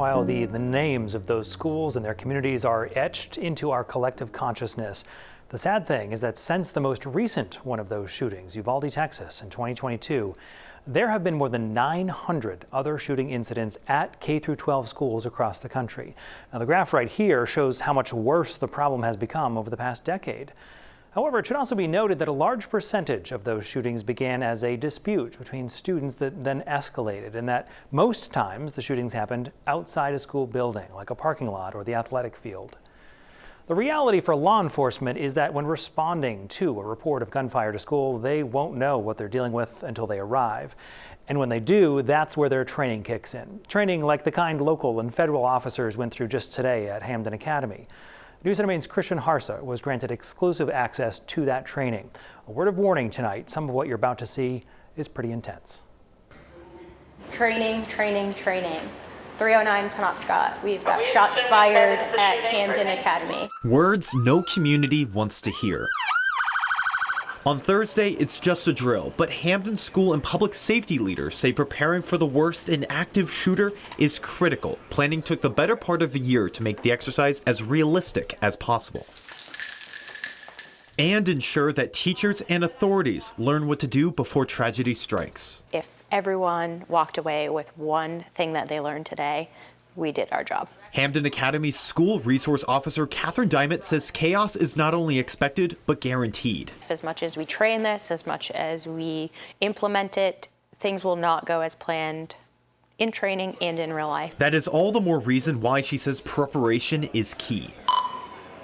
While the names of those schools and their communities are etched into our collective consciousness, the sad thing is that since the most recent one of those shootings, Uvalde, Texas, in 2022, there have been more than 900 other shooting incidents at K-12 schools across the country. Now, the graph right here shows how much worse the problem has become over the past decade. However, it should also be noted that a large percentage of those shootings began as a dispute between students that then escalated, and that most times the shootings happened outside a school building, like a parking lot or the athletic field. The reality for law enforcement is that when responding to a report of gunfire at a school, they won't know what they're dealing with until they arrive. And when they do, that's where their training kicks in. Training like the kind local and federal officers went through just today at Hampden Academy. News Center Maine's Christian Harsa was granted exclusive access to that training. A word of warning tonight, some of what you're about to see is pretty intense. Training, training, training. 309 Penobscot. We've got shots fired at Hampden Academy. Words no community wants to hear. On Thursday, it's just a drill, but Hampden school and public safety leaders say preparing for the worst in active shooter is critical. Planning took the better part of a year to make the exercise as realistic as possible and ensure that teachers and authorities learn what to do before tragedy strikes. If everyone walked away with one thing that they learned today, we did our job. Hampden Academy's school resource officer Catherine Diamond says chaos is not only expected, but guaranteed. As much as we train this, as much as we implement it, things will not go as planned in training and in real life. That is all the more reason why she says preparation is key.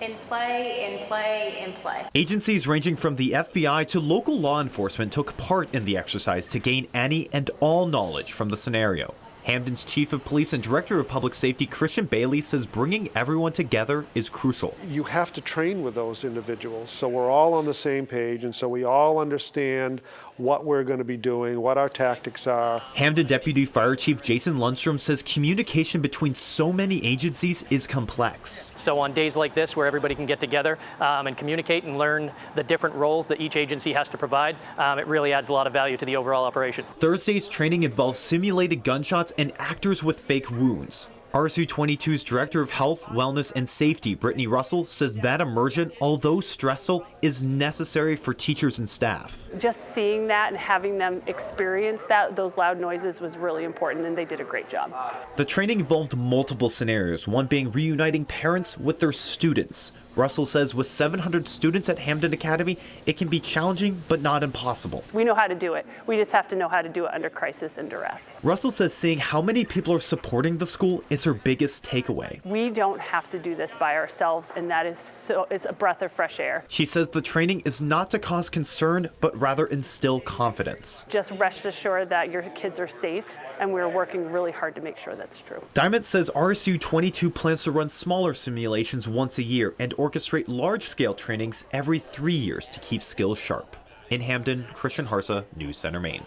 In play, in play, in play. Agencies ranging from the FBI to local law enforcement took part in the exercise to gain any and all knowledge from the scenario. Hampden's Chief of Police and Director of Public Safety, Christian Bailey, says bringing everyone together is crucial. You have to train with those individuals, so we're all on the same page, and so we all understand what we're going to be doing, what our tactics are. Hampden Deputy Fire Chief Jason Lundstrom says communication between so many agencies is complex. So on days like this, where everybody can get together and communicate and learn the different roles that each agency has to provide, it really adds a lot of value to the overall operation. Thursday's training involves simulated gunshots and actors with fake wounds. RSU 22's Director of Health, Wellness, and Safety, Brittany Russell, says that immersion, although stressful, is necessary for teachers and staff. Just seeing that and having them experience those loud noises was really important, and they did a great job. The training involved multiple scenarios, one being reuniting parents with their students. Russell says with 700 students at Hampden Academy, it can be challenging but not impossible. We know how to do it. We just have to know how to do it under crisis and duress. Russell says seeing how many people are supporting the school is her biggest takeaway. We don't have to do this by ourselves, and that is a breath of fresh air. She says the training is not to cause concern, but rather instill confidence. Just rest assured that your kids are safe, and we're working really hard to make sure that's true. Diamond says RSU 22 plans to run smaller simulations once a year and orchestrate large-scale trainings every 3 years to keep skills sharp. In Hampden, Christian Harsa, News Center, Maine.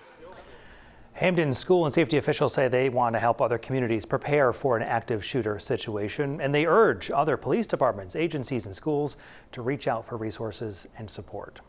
Hampden school and safety officials say they want to help other communities prepare for an active shooter situation, and they urge other police departments, agencies, and schools to reach out for resources and support.